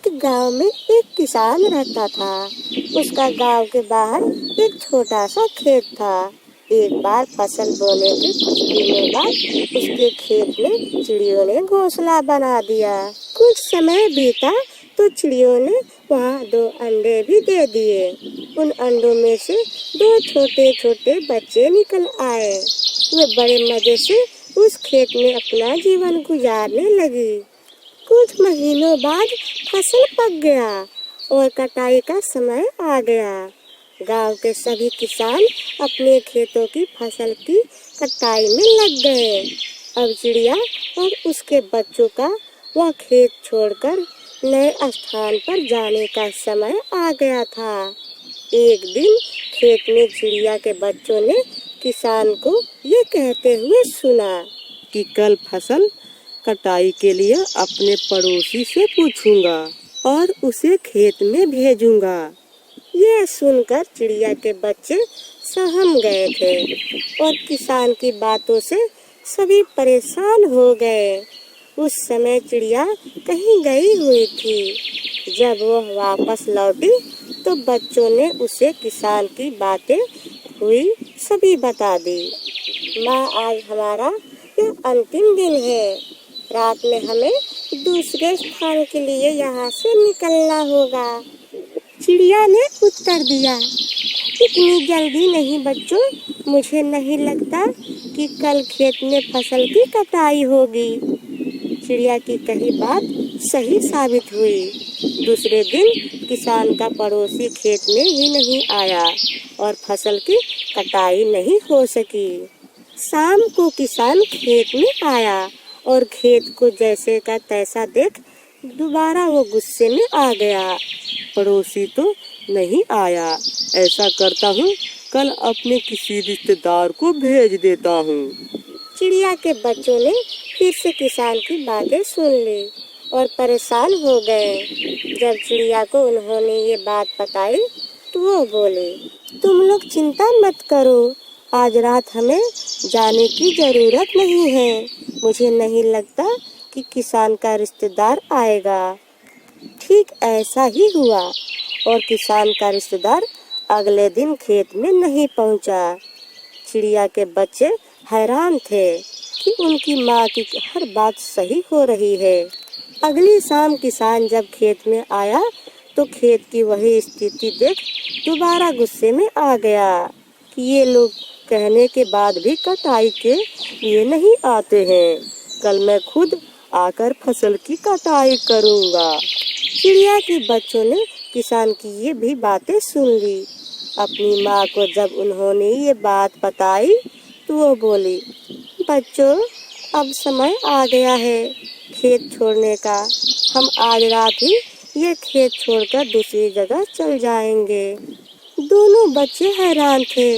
एक गांव में एक किसान रहता था। उसका गांव के बाहर एक छोटा सा खेत था। एक बार फसल बोने के कुछ दिनों बाद उसके खेत में चिड़ियों ने घोंसला बना दिया। कुछ समय बीता तो चिड़ियों ने वहाँ 2 अंडे भी दे दिए। उन अंडों में से 2 छोटे छोटे बच्चे निकल आए। वे बड़े मजे से उस खेत में अपना जीवन गुजारने लगी। कुछ महीनों बाद फसल पक गया और कटाई का समय आ गया। गांव के सभी किसान अपने खेतों की फसल की कटाई में लग गए। अब चिड़िया और उसके बच्चों का वह खेत छोड़कर नए स्थान पर जाने का समय आ गया था। एक दिन खेत में चिड़िया के बच्चों ने किसान को ये कहते हुए सुना कि कल फसल कटाई के लिए अपने पड़ोसी से पूछूंगा और उसे खेत में भेजूंगा। ये सुनकर चिड़िया के बच्चे सहम गए थे और किसान की बातों से सभी परेशान हो गए। उस समय चिड़िया कहीं गई हुई थी। जब वह वापस लौटी तो बच्चों ने उसे किसान की बातें हुई सभी बता दी। माँ, आज हमारा यह अंतिम दिन है। रात में हमें दूसरे स्थान के लिए यहाँ से निकलना होगा। चिड़िया ने उत्तर दिया, इतनी जल्दी नहीं बच्चों, मुझे नहीं लगता कि कल खेत में फसल की कटाई होगी। चिड़िया की कही बात सही साबित हुई। दूसरे दिन किसान का पड़ोसी खेत में ही नहीं आया और फसल की कटाई नहीं हो सकी। शाम को किसान खेत में आया और खेत को जैसे का तैसा देख दोबारा वो गुस्से में आ गया। पड़ोसी तो नहीं आया, ऐसा करता हूँ कल अपने किसी रिश्तेदार को भेज देता हूँ। चिड़िया के बच्चों ने फिर से किसान की बातें सुन ली और परेशान हो गए। जब चिड़िया को उन्होंने ये बात बताई तो वो बोले, तुम लोग चिंता मत करो, आज रात हमें जाने की जरूरत नहीं है। मुझे नहीं लगता कि किसान का रिश्तेदार आएगा। ठीक ऐसा ही हुआ और किसान का रिश्तेदार अगले दिन खेत में नहीं पहुंचा। चिड़िया के बच्चे हैरान थे कि उनकी माँ की हर बात सही हो रही है। अगली शाम किसान जब खेत में आया तो खेत की वही स्थिति देख दोबारा गुस्से में आ गया कि ये लोग कहने के बाद भी कटाई के लिए नहीं आते हैं। कल मैं खुद आकर फसल की कटाई करूँगा। चिड़िया के बच्चों ने किसान की ये भी बातें सुन ली। अपनी माँ को जब उन्होंने ये बात बताई तो वो बोली, बच्चों, अब समय आ गया है खेत छोड़ने का। हम आज रात ही ये खेत छोड़कर दूसरी जगह चल जाएंगे। दोनों बच्चे हैरान थे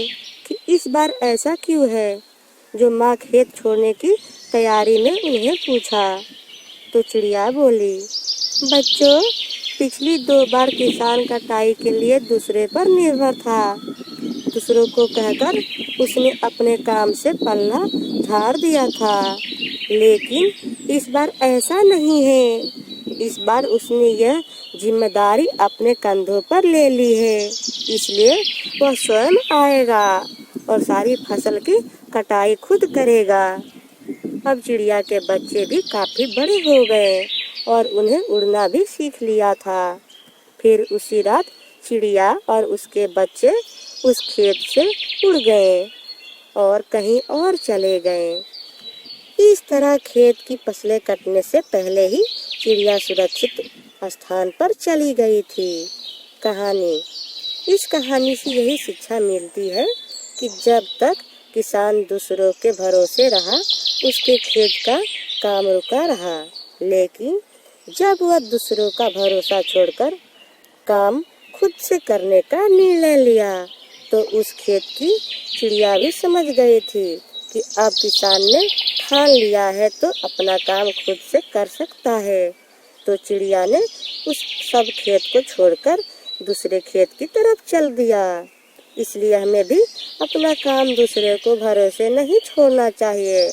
कि इस बार ऐसा क्यों है। जो माँ खेत छोड़ने की तैयारी में उन्हें पूछा तो चिड़िया बोली, बच्चों, पिछली 2 बार किसान कटाई के लिए दूसरे पर निर्भर था। दूसरों को कहकर उसने अपने काम से पल्ला झाड़ दिया था, लेकिन इस बार ऐसा नहीं है। इस बार उसने यह जिम्मेदारी अपने कंधों पर ले ली है, इसलिए वह स्वयं आएगा और सारी फसल की कटाई खुद करेगा। अब चिड़िया के बच्चे भी काफी बड़े हो गए और उन्हें उड़ना भी सीख लिया था। फिर उसी रात चिड़िया और उसके बच्चे उस खेत से उड़ गए और कहीं और चले गए। इस तरह खेत की फसलें कटने से पहले ही चिड़िया सुरक्षित स्थान पर चली गई थी। इस कहानी से यही शिक्षा मिलती है कि जब तक किसान दूसरों के भरोसे रहा, उसके खेत का काम रुका रहा, लेकिन जब वह दूसरों का भरोसा छोड़कर काम खुद से करने का निर्णय लिया तो उस खेत की चिड़िया भी समझ गई थी कि अब किसान ने ठान लिया है तो अपना काम खुद से कर सकता है। तो चिड़िया ने उस सब खेत को छोड़कर दूसरे खेत की तरफ चल दिया। इसलिए हमें भी अपना काम दूसरे को भरोसे नहीं छोड़ना चाहिए,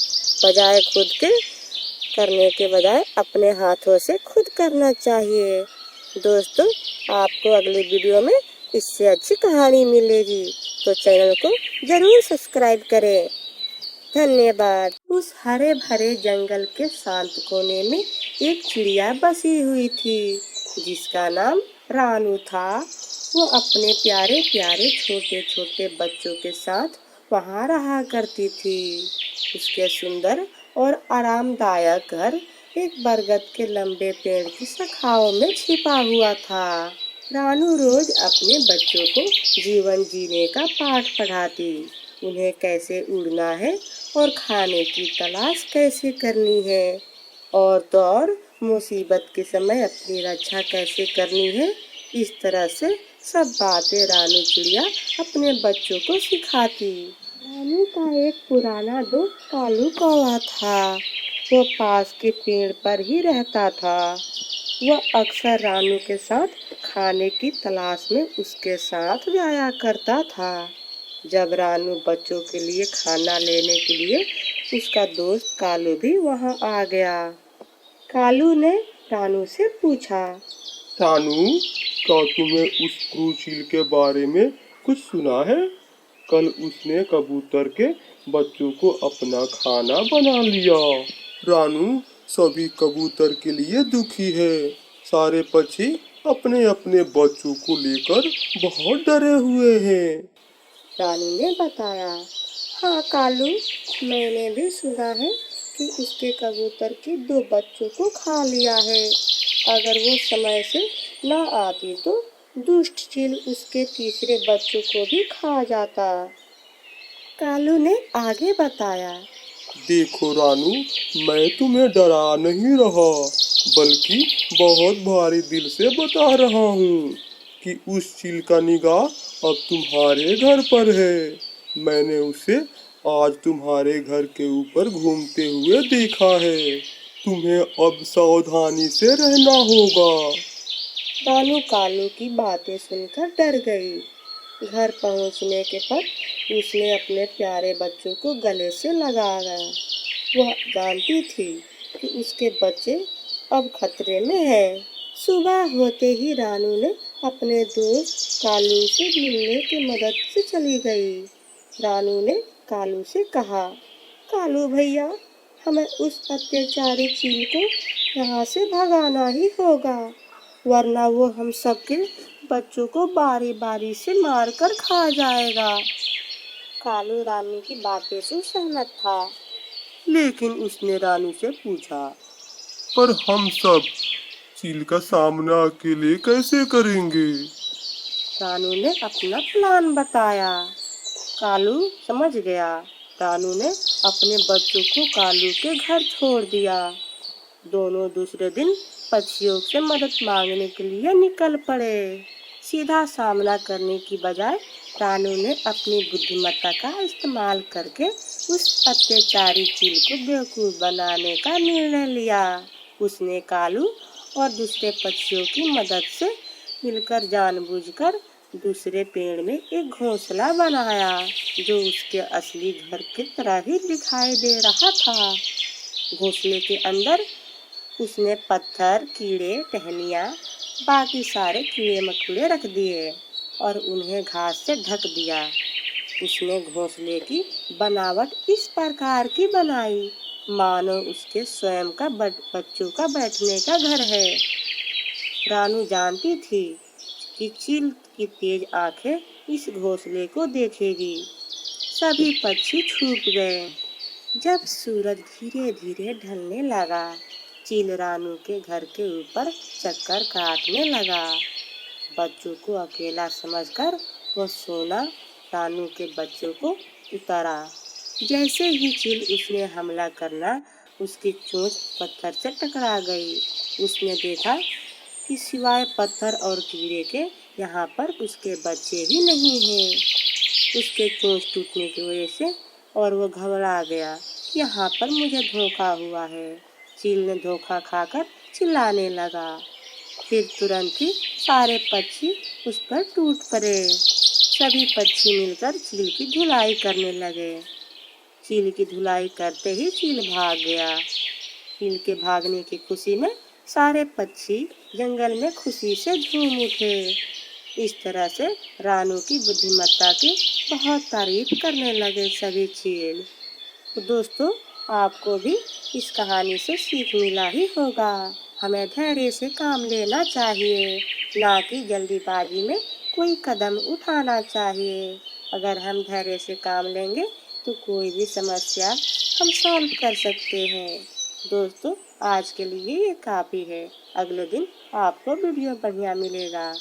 बजाय खुद के करने के बजाय अपने हाथों से खुद करना चाहिए। दोस्तों, आपको अगले वीडियो में इससे अच्छी कहानी मिलेगी, तो चैनल को जरूर सब्सक्राइब करें। धन्यवाद। उस हरे भरे जंगल के शांत कोने में एक चिड़िया बसी हुई थी, जिसका नाम रानू था। वो अपने प्यारे प्यारे छोटे छोटे बच्चों के साथ वहाँ रहा करती थी। उसके सुंदर और आरामदायक घर एक बरगद के लंबे पेड़ की शाखाओं में छिपा हुआ था। रानू रोज अपने बच्चों को जीवन जीने का पाठ पढ़ाती, उन्हें कैसे उड़ना है और खाने की तलाश कैसे करनी है, और तो और मुसीबत के समय अपनी रक्षा कैसे करनी है। इस तरह से सब बातें रानू चिड़िया अपने बच्चों को सिखाती। रानू का एक पुराना दोस्त कालू कौवा था। वो पास के पेड़ पर ही रहता था। वह अक्सर रानू के साथ खाने की तलाश में उसके साथ जाया करता था। जब रानू बच्चों के लिए खाना लेने के लिए उसका दोस्त कालू भी वहां आ गया। कालू ने रानू से पूछा, रानू, क्या तुम्हें उस क्रूर चील के बारे में कुछ सुना है? कल उसने कबूतर के बच्चों को अपना खाना बना लिया। रानू, सभी कबूतर के लिए दुखी है। सारे पक्षी अपने अपने बच्चों को लेकर बहुत डरे हुए हैं। रानू ने बताया, हाँ कालू, मैंने भी सुना है कि उसके कबूतर के 2 बच्चों को खा लिया है। अगर वो समय से न आती तो दुष्ट चील उसके तीसरे बच्चों को भी खा जाता। कालू ने आगे बताया, देखो रानू, मैं तुम्हें डरा नहीं रहा, बल्कि बहुत भारी दिल से बता रहा हूँ कि उस चील का निगाह अब तुम्हारे घर पर है। मैंने उसे आज तुम्हारे घर के ऊपर घूमते हुए देखा है। तुम्हें अब सावधानी से रहना होगा। रानू कालू की बातें सुनकर डर गई। घर पहुंचने के पर उसने अपने प्यारे बच्चों को गले से लगाया। वह जानती थी कि उसके बच्चे अब खतरे में हैं। सुबह होते ही रानू ने अपने दोस्त कालू से मिलने की मदद से चली गई। रानू ने कालू से कहा, कालू भैया, हमें उस अत्याचारी चील को यहाँ से भगाना ही होगा, वरना वो हम सबके बच्चों को बारी बारी से मारकर खा जाएगा। कालू रानू की बातें से सहमत था, लेकिन उसने रानू से पूछा, पर हम सब चील का सामना अकेले कैसे करेंगे? रानू ने अपना प्लान बताया। कालू समझ गया। रानू ने अपने बच्चों को कालू के घर छोड़ दिया। दोनों दूसरे दिन पक्षियों से मदद मांगने के लिए निकल पड़े। सीधा सामना करने की बजाय रानू ने अपनी बुद्धिमत्ता का इस्तेमाल करके उस अत्याचारी चील को बेवकूफ बनाने का निर्णय लिया। उसने कालू और दूसरे पक्षियों की मदद से मिलकर जानबूझकर दूसरे पेड़ में एक घोंसला बनाया, जो उसके असली घर की तरह ही दिखाई दे रहा था। घोंसले के अंदर उसने पत्थर, कीड़े, टहनियाँ, बाकी सारे कीड़े मकोड़े रख दिए और उन्हें घास से ढक दिया। उसने घोंसले की बनावट इस प्रकार की बनाई मानो उसके स्वयं का बच्चों का बैठने का घर है। रानू जानती थी कि चील की तेज आंखें इस घोंसले को देखेगी। सभी पक्षी छुप गए। जब सूरज धीरे धीरे ढलने लगा, चील रानू के घर के ऊपर चक्कर काटने लगा। बच्चों को अकेला समझकर वह सोना रानू के बच्चों को उतारा। जैसे ही चील उसने हमला करना, उसकी चोंच पत्थर से टकरा गई। उसने देखा कि सिवाय पत्थर और कीड़े के यहाँ पर उसके बच्चे भी नहीं हैं। उसके चोंच टूटने की वजह से और वो घबरा गया, यहाँ पर मुझे धोखा हुआ है। चील ने धोखा खाकर चिल्लाने लगा। फिर तुरंत ही सारे पक्षी उस पर टूट पड़े। सभी पक्षी मिलकर चील की धुलाई करने लगे। चील की धुलाई करते ही चील भाग गया। चील के भागने की खुशी में सारे पक्षी जंगल में खुशी से झूम उठे। इस तरह से रानू की बुद्धिमत्ता की बहुत तारीफ करने लगे सभी चील। तो दोस्तों, आपको भी इस कहानी से सीख मिला ही होगा। हमें धैर्य से काम लेना चाहिए, ना कि जल्दीबाजी में कोई कदम उठाना चाहिए। अगर हम धैर्य से काम लेंगे तो कोई भी समस्या हम सॉल्व कर सकते हैं। दोस्तों, आज के लिए ये काफ़ी है। अगले दिन आपको वीडियो बढ़िया मिलेगा।